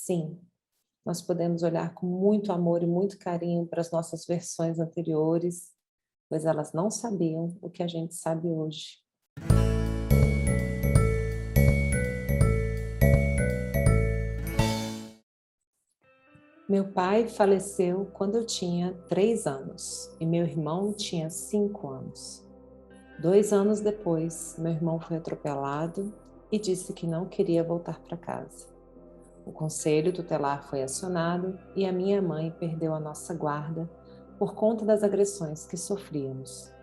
Sim, nós podemos olhar com muito amor e muito carinho para as nossas versões anteriores, pois elas não sabiam o que a gente sabe hoje. Meu pai faleceu quando eu tinha 3 anos e meu irmão tinha 5 anos. 2 anos depois, meu irmão foi atropelado e disse que não queria voltar para casa. O conselho tutelar foi acionado e a minha mãe perdeu a nossa guarda por conta das agressões que sofríamos.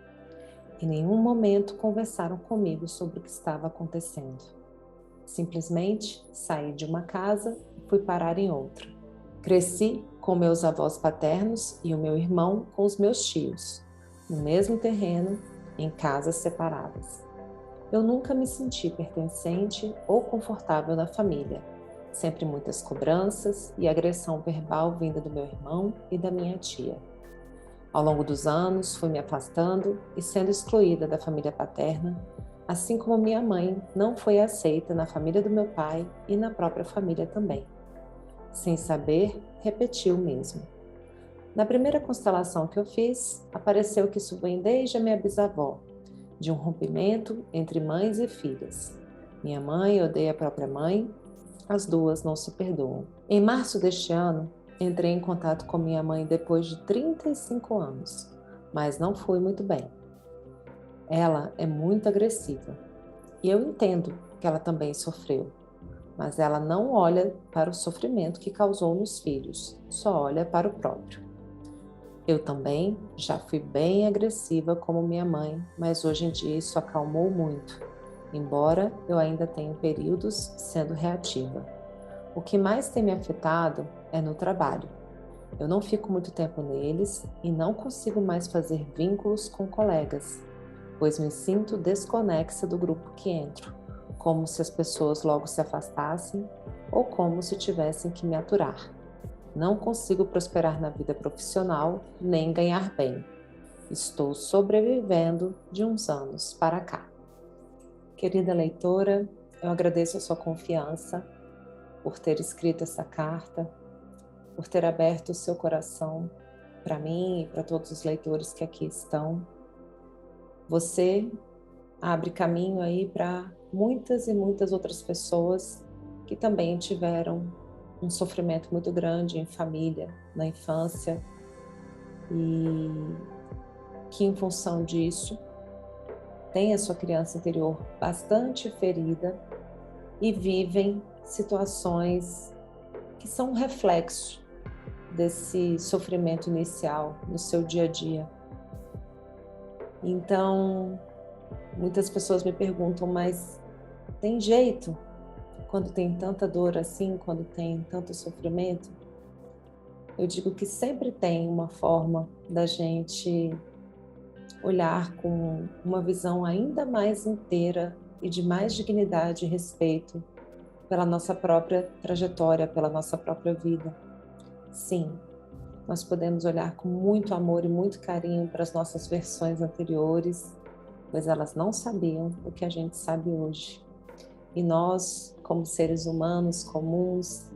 Em nenhum momento conversaram comigo sobre o que estava acontecendo. Simplesmente saí de uma casa e fui parar em outra. Cresci com meus avós paternos e o meu irmão com os meus tios, no mesmo terreno, em casas separadas. Eu nunca me senti pertencente ou confortável na família. Sempre muitas cobranças e agressão verbal vinda do meu irmão e da minha tia. Ao longo dos anos, fui me afastando e sendo excluída da família paterna, assim como minha mãe não foi aceita na família do meu pai e na própria família também. Sem saber, repeti o mesmo. Na primeira constelação que eu fiz, apareceu que isso vem desde a minha bisavó, de um rompimento entre mães e filhas. Minha mãe odeia a própria mãe, as duas não se perdoam. Em março deste ano, entrei em contato com minha mãe depois de 35 anos, mas não fui muito bem. Ela é muito agressiva e eu entendo que ela também sofreu, mas ela não olha para o sofrimento que causou nos filhos, só olha para o próprio. Eu também já fui bem agressiva como minha mãe, mas hoje em dia isso acalmou muito, embora eu ainda tenha períodos sendo reativa. O que mais tem me afetado é no trabalho. Eu não fico muito tempo neles e não consigo mais fazer vínculos com colegas, pois me sinto desconexa do grupo que entro, como se as pessoas logo se afastassem ou como se tivessem que me aturar. Não consigo prosperar na vida profissional nem ganhar bem. Estou sobrevivendo de uns anos para cá. Querida leitora, eu agradeço a sua confiança por ter escrito essa carta, por ter aberto o seu coração para mim e para todos os leitores que aqui estão. Você abre caminho aí para muitas e muitas outras pessoas que também tiveram um sofrimento muito grande em família, na infância, e que em função disso tem a sua criança interior bastante ferida e vivem situações que são um reflexo desse sofrimento inicial no seu dia a dia. Então, muitas pessoas me perguntam, mas tem jeito quando tem tanta dor assim, quando tem tanto sofrimento? Eu digo que sempre tem uma forma da gente olhar com uma visão ainda mais inteira e de mais dignidade e respeito pela nossa própria trajetória, pela nossa própria vida. Sim, nós podemos olhar com muito amor e muito carinho para as nossas versões anteriores, pois elas não sabiam o que a gente sabe hoje. E nós, como seres humanos comuns,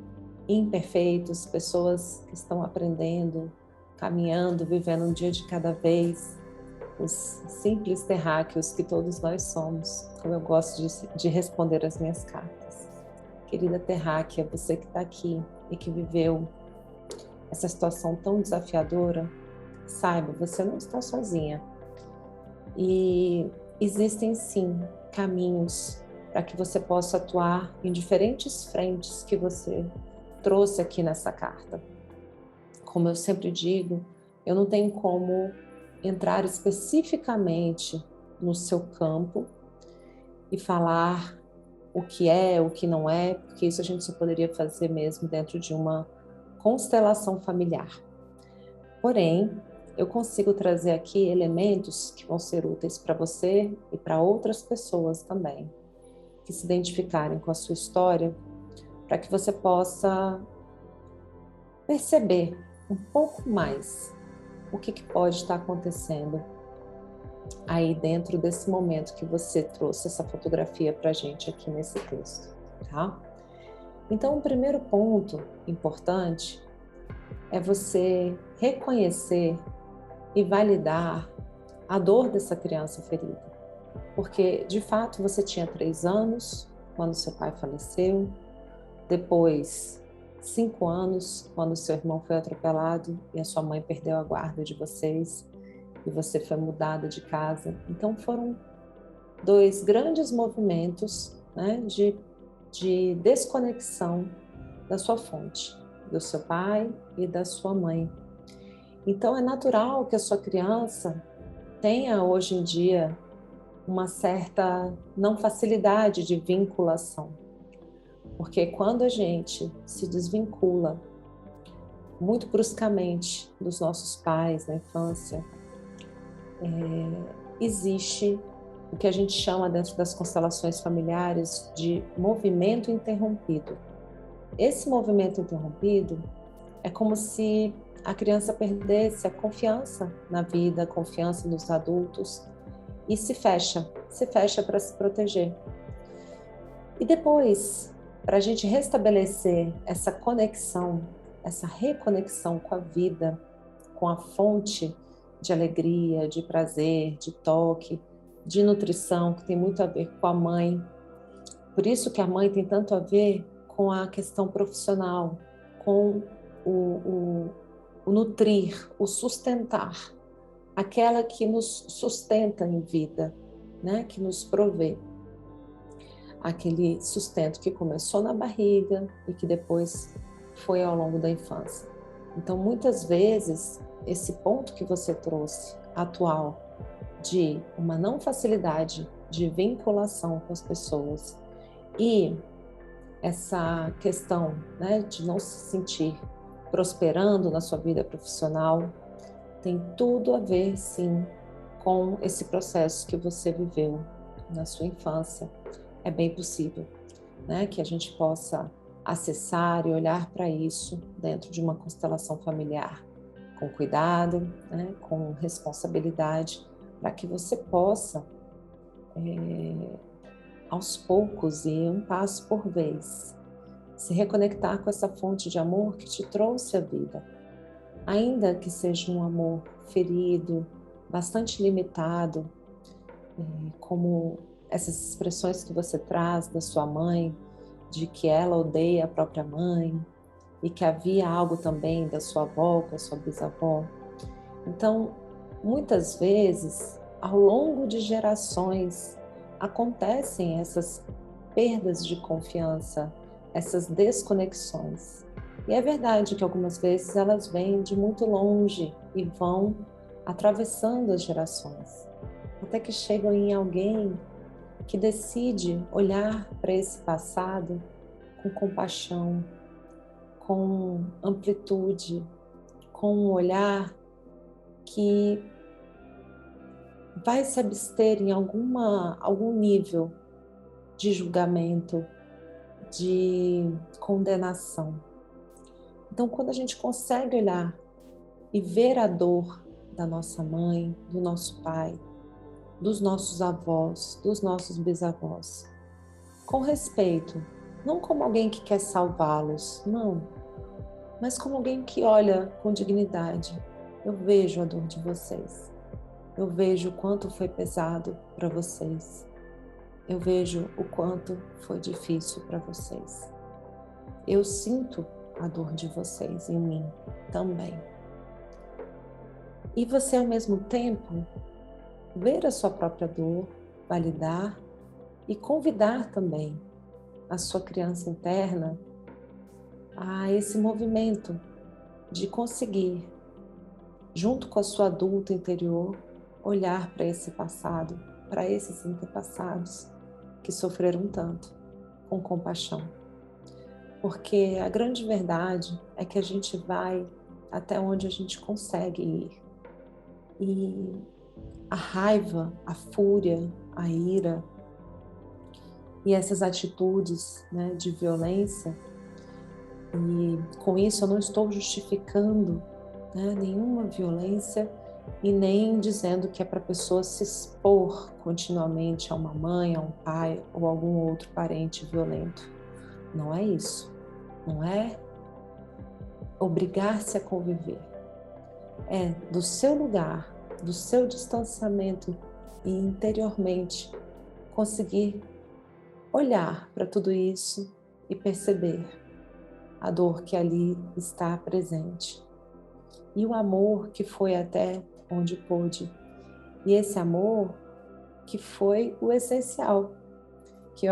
imperfeitos, pessoas que estão aprendendo, caminhando, vivendo um dia de cada vez, os simples terráqueos que todos nós somos, como eu gosto de responder as minhas cartas. Querida terráquea, você que está aqui e que viveu essa situação tão desafiadora, saiba, você não está sozinha. E existem sim caminhos para que você possa atuar em diferentes frentes que você trouxe aqui nessa carta. Como eu sempre digo, eu não tenho como entrar especificamente no seu campo e falar o que é, o que não é, porque isso a gente só poderia fazer mesmo dentro de uma constelação familiar. Porém, eu consigo trazer aqui elementos que vão ser úteis para você e para outras pessoas também, que se identificarem com a sua história, para que você possa perceber um pouco mais o que pode estar acontecendo aí dentro desse momento que você trouxe essa fotografia para a gente aqui nesse texto, tá? Então, o primeiro ponto importante é você reconhecer e validar a dor dessa criança ferida. Porque, de fato, você tinha 3 anos quando seu pai faleceu, depois 5 anos quando seu irmão foi atropelado e a sua mãe perdeu a guarda de vocês e você foi mudada de casa. Então, foram 2 grandes movimentos, né, de desconexão da sua fonte, do seu pai e da sua mãe. Então, é natural que a sua criança tenha hoje em dia uma certa não facilidade de vinculação, porque quando a gente se desvincula muito bruscamente dos nossos pais na infância, existe o que a gente chama dentro das constelações familiares de movimento interrompido. Esse movimento interrompido é como se a criança perdesse a confiança na vida, a confiança nos adultos e se fecha para se proteger. E depois, para a gente restabelecer essa conexão, essa reconexão com a vida, com a fonte de alegria, de prazer, de toque, de nutrição, que tem muito a ver com a mãe. Por isso que a mãe tem tanto a ver com a questão profissional, com o nutrir, o sustentar, aquela que nos sustenta em vida, né? Que nos provê. Aquele sustento que começou na barriga e que depois foi ao longo da infância. Então, muitas vezes, esse ponto que você trouxe, atual, de uma não facilidade de vinculação com as pessoas e essa questão, né, de não se sentir prosperando na sua vida profissional, tem tudo a ver, sim, com esse processo que você viveu na sua infância. É bem possível, né, que a gente possa acessar e olhar para isso dentro de uma constelação familiar, com cuidado, né, com responsabilidade, para que você possa, aos poucos e um passo por vez, se reconectar com essa fonte de amor que te trouxe a vida. Ainda que seja um amor ferido, bastante limitado, como essas expressões que você traz da sua mãe, de que ela odeia a própria mãe, e que havia algo também da sua avó, com a sua bisavó. Então, muitas vezes, ao longo de gerações, acontecem essas perdas de confiança, essas desconexões. E é verdade que algumas vezes elas vêm de muito longe e vão atravessando as gerações, até que chegam em alguém que decide olhar para esse passado com compaixão, com amplitude, com um olhar que vai se abster em algum nível de julgamento, de condenação. Então, quando a gente consegue olhar e ver a dor da nossa mãe, do nosso pai, dos nossos avós, dos nossos bisavós, com respeito, não como alguém que quer salvá-los, não, mas como alguém que olha com dignidade. Eu vejo a dor de vocês. Eu vejo o quanto foi pesado para vocês. Eu vejo o quanto foi difícil para vocês. Eu sinto a dor de vocês em mim também. E você, ao mesmo tempo, ver a sua própria dor, validar e convidar também a sua criança interna a esse movimento de conseguir, junto com a sua adulta interior, olhar para esse passado, para esses antepassados que sofreram tanto, com compaixão. Porque a grande verdade é que a gente vai até onde a gente consegue ir. E a raiva, a fúria, a ira e essas atitudes, né, de violência, e com isso eu não estou justificando, né, nenhuma violência e nem dizendo que é para a pessoa se expor continuamente a uma mãe, a um pai ou algum outro parente violento. Não é isso. não é obrigar-se a conviver. É do seu lugar, do seu distanciamento e interiormente conseguir olhar para tudo isso e perceber a dor que ali está presente. E o amor que foi até onde pôde. E esse amor que foi o essencial, que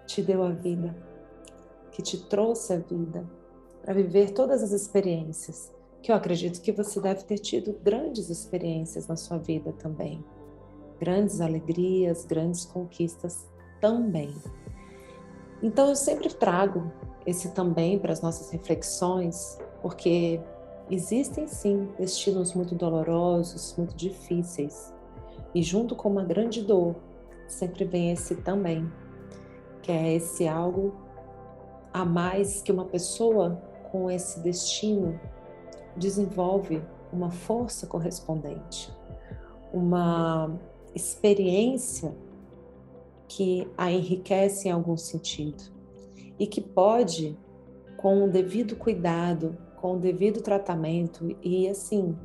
te deu a vida, que te trouxe a vida para viver todas as experiências, que eu acredito que você deve ter tido grandes experiências na sua vida também. Grandes alegrias, grandes conquistas também. Então eu sempre trago esse também para as nossas reflexões, porque existem sim destinos muito dolorosos, muito difíceis, e junto com uma grande dor, sempre vem esse também, que é esse algo a mais que uma pessoa com esse destino desenvolve uma força correspondente, uma experiência que a enriquece em algum sentido e que pode, com o devido cuidado, com o devido tratamento e assim,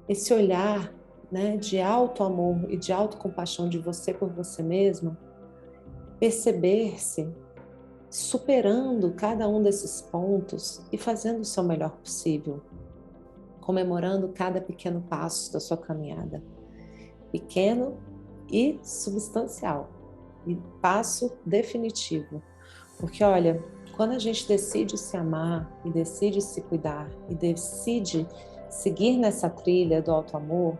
esse olhar, né, de alto amor e de autocompaixão de você por você mesmo, perceber-se superando cada um desses pontos e fazendo o seu melhor possível, comemorando cada pequeno passo da sua caminhada, pequeno e substancial, e passo definitivo. Porque olha, quando a gente decide se amar e decide se cuidar e decide seguir nessa trilha do auto-amor,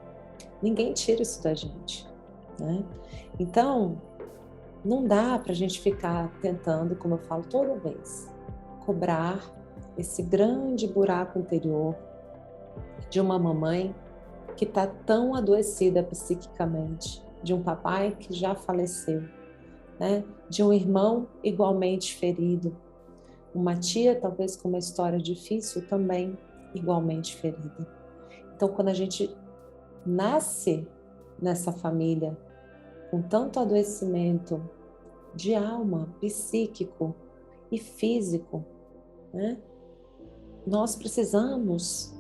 ninguém tira isso da gente, né? Então, não dá para a gente ficar tentando, como eu falo toda vez, cobrar esse grande buraco interior de uma mamãe que está tão adoecida psiquicamente, de um papai que já faleceu, né? De um irmão igualmente ferido, uma tia talvez com uma história difícil também igualmente ferida. Então, quando a gente nasce nessa família com tanto adoecimento de alma, psíquico e físico, né? Nós precisamos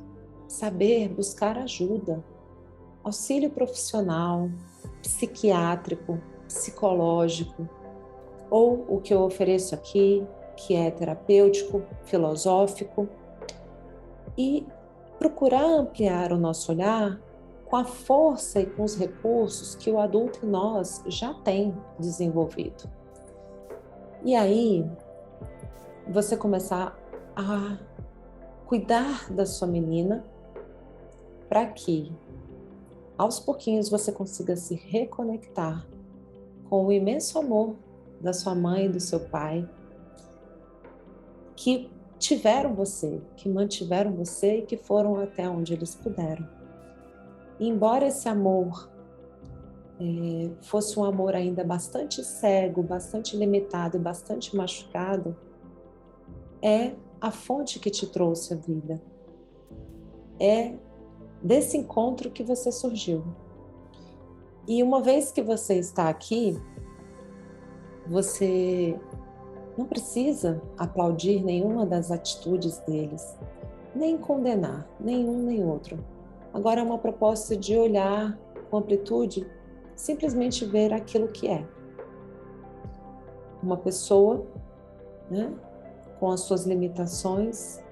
saber buscar ajuda, auxílio profissional, psiquiátrico, psicológico, ou o que eu ofereço aqui, que é terapêutico, filosófico, e procurar ampliar o nosso olhar com a força e com os recursos que o adulto em nós já tem desenvolvido. E aí, você começar a cuidar da sua menina para que, aos pouquinhos, você consiga se reconectar com o imenso amor da sua mãe e do seu pai, que tiveram você, que mantiveram você e que foram até onde eles puderam. E embora esse amor fosse um amor ainda bastante cego, bastante limitado e bastante machucado, é a fonte que te trouxe a vida. É desse encontro que você surgiu. E uma vez que você está aqui, você não precisa aplaudir nenhuma das atitudes deles, nem condenar nenhum nem outro. Agora é uma proposta de olhar com amplitude, simplesmente ver aquilo que é. Uma pessoa, né, com as suas limitações,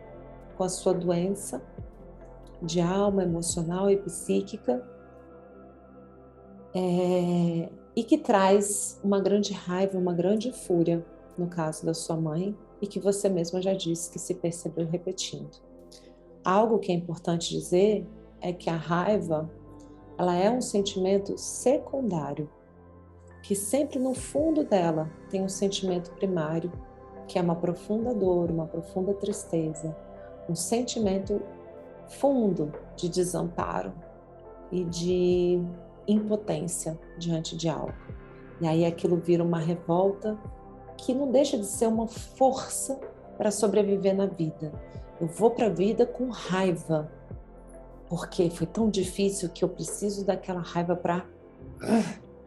com a sua doença de alma, emocional e psíquica, e que traz uma grande raiva, uma grande fúria, no caso da sua mãe, e que você mesma já disse que se percebeu repetindo. Algo que é importante dizer é que a raiva, ela é um sentimento secundário, que sempre no fundo dela tem um sentimento primário, que é uma profunda dor, uma profunda tristeza, um sentimento fundo de desamparo e de impotência diante de algo. E aí aquilo vira uma revolta que não deixa de ser uma força para sobreviver na vida. Eu vou para a vida com raiva, porque foi tão difícil que eu preciso daquela raiva para,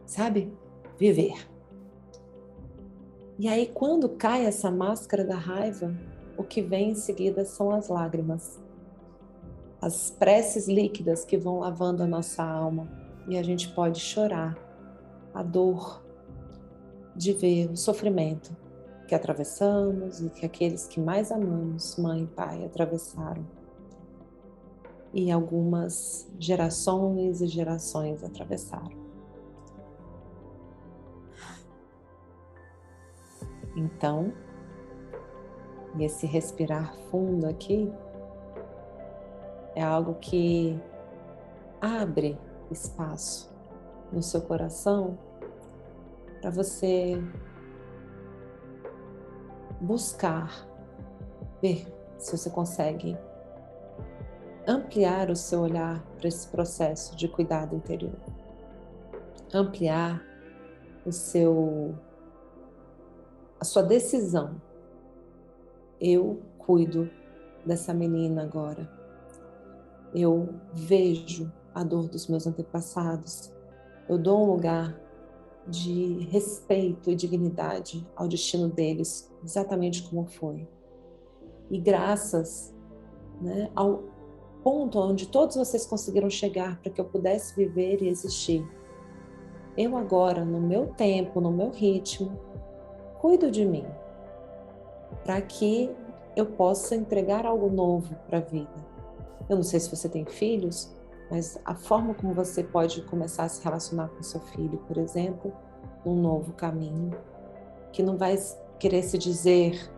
sabe, viver. E aí, quando cai essa máscara da raiva, o que vem em seguida são as lágrimas, as preces líquidas que vão lavando a nossa alma. E a gente pode chorar a dor de ver o sofrimento que atravessamos e que aqueles que mais amamos, mãe e pai, atravessaram. E algumas gerações e gerações atravessaram. Então, esse respirar fundo aqui é algo que abre espaço no seu coração para você buscar ver se você consegue ampliar o seu olhar para esse processo de cuidado interior. Ampliar a sua decisão. Eu cuido dessa menina agora. Eu vejo a dor dos meus antepassados. Eu dou um lugar de respeito e dignidade ao destino deles, exatamente como foi. E graças, né, ao ponto onde todos vocês conseguiram chegar para que eu pudesse viver e existir, eu agora, no meu tempo, no meu ritmo, cuido de mim, para que eu possa entregar algo novo para a vida. Eu não sei se você tem filhos, mas a forma como você pode começar a se relacionar com seu filho, por exemplo, num novo caminho, que não vai querer se dizer,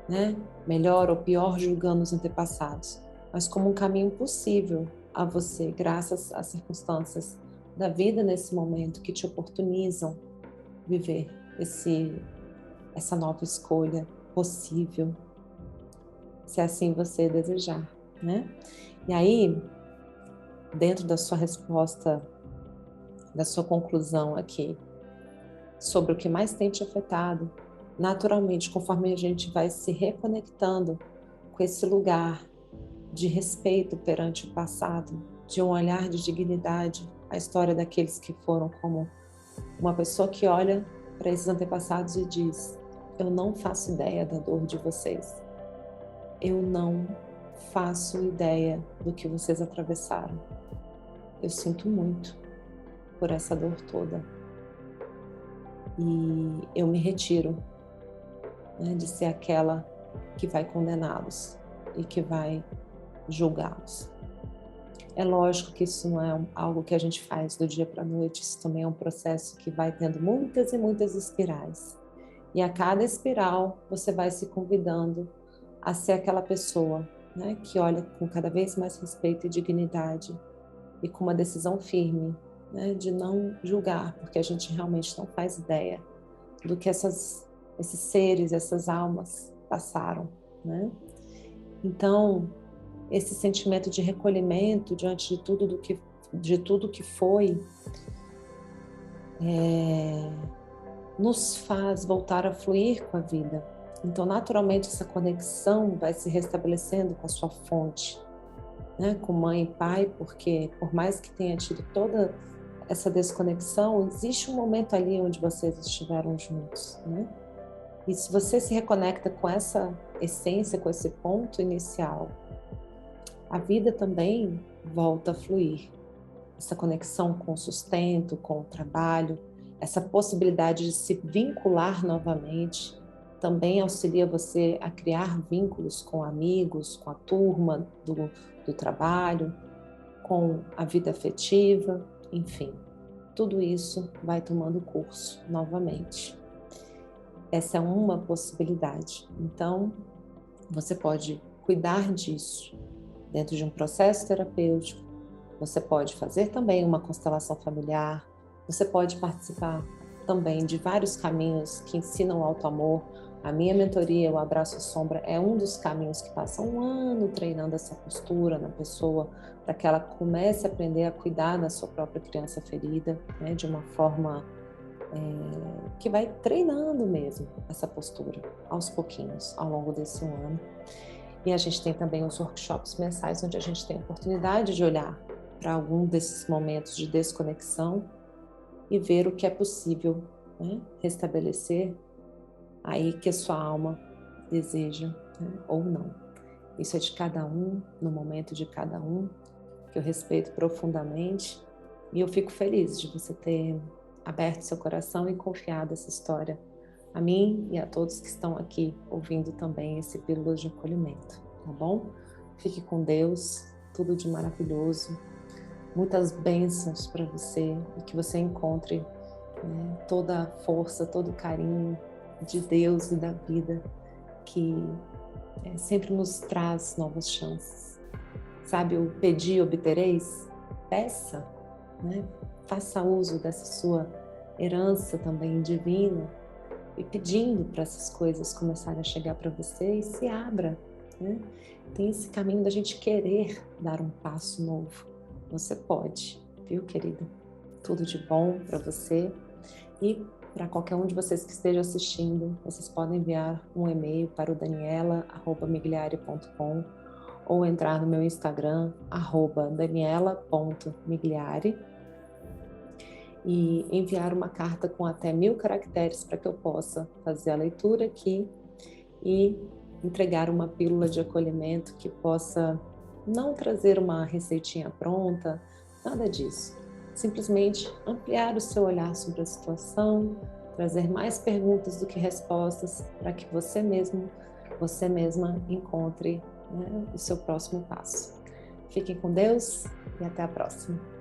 né, melhor ou pior julgando os antepassados, mas como um caminho possível a você, graças às circunstâncias da vida nesse momento que te oportunizam viver essa nova escolha possível, se assim você desejar, né? E aí, dentro da sua resposta, da sua conclusão aqui, sobre o que mais tem te afetado, naturalmente, conforme a gente vai se reconectando com esse lugar de respeito perante o passado, de um olhar de dignidade, a história daqueles que foram como uma pessoa que olha para esses antepassados e diz: eu não faço ideia da dor de vocês. Eu não faço ideia do que vocês atravessaram. Eu sinto muito por essa dor toda. E eu me retiro, né, de ser aquela que vai condená-los e que vai julgá-los. É lógico que isso não é algo que a gente faz do dia para a noite, isso também é um processo que vai tendo muitas e muitas espirais. E a cada espiral você vai se convidando a ser aquela pessoa, né, que olha com cada vez mais respeito e dignidade e com uma decisão firme, né, de não julgar, porque a gente realmente não faz ideia do que esses seres, essas almas passaram, né? Então, esse sentimento de recolhimento diante de tudo que foi, nos faz voltar a fluir com a vida. Então, naturalmente, essa conexão vai se restabelecendo com a sua fonte, né? Com mãe e pai, porque por mais que tenha tido toda essa desconexão, existe um momento ali onde vocês estiveram juntos, né? E se você se reconecta com essa essência, com esse ponto inicial, a vida também volta a fluir. Essa conexão com o sustento, com o trabalho, essa possibilidade de se vincular novamente, também auxilia você a criar vínculos com amigos, com a turma do trabalho, com a vida afetiva, enfim. Tudo isso vai tomando curso novamente. Essa é uma possibilidade. Então, você pode cuidar disso dentro de um processo terapêutico. Você pode fazer também uma constelação familiar. Você pode participar também de vários caminhos que ensinam o auto-amor. A minha mentoria, o Abraço Sombra, é um dos caminhos que passa um ano treinando essa postura na pessoa, para que ela comece a aprender a cuidar da sua própria criança ferida, né, de uma forma que vai treinando mesmo essa postura, aos pouquinhos, ao longo desse ano. E a gente tem também os workshops mensais, onde a gente tem a oportunidade de olhar para algum desses momentos de desconexão e ver o que é possível, né, restabelecer aí que a sua alma deseja, né, ou não. Isso é de cada um, no momento de cada um, que eu respeito profundamente, e eu fico feliz de você ter aberto seu coração e confiado essa história a mim e a todos que estão aqui ouvindo também esse Pílulas de Acolhimento, tá bom? Fique com Deus, tudo de maravilhoso, muitas bênçãos para você e que você encontre, né, toda a força, todo o carinho de Deus e da vida que sempre nos traz novas chances. Sabe o pedir obtereis? Peça, né? Faça uso dessa sua herança também divina e pedindo para essas coisas começarem a chegar para você e se abra, né? Tem esse caminho da gente querer dar um passo novo. Você pode, viu, querida? Tudo de bom para você e para qualquer um de vocês que esteja assistindo, vocês podem enviar um e-mail para o daniela@migliari.com ou entrar no meu Instagram, @daniela.migliari, e enviar uma carta com até 1000 caracteres para que eu possa fazer a leitura aqui e entregar uma pílula de acolhimento que possa não trazer uma receitinha pronta, nada disso. Simplesmente ampliar o seu olhar sobre a situação, trazer mais perguntas do que respostas para que você mesmo, você mesma encontre, né, o seu próximo passo. Fiquem com Deus e até a próxima.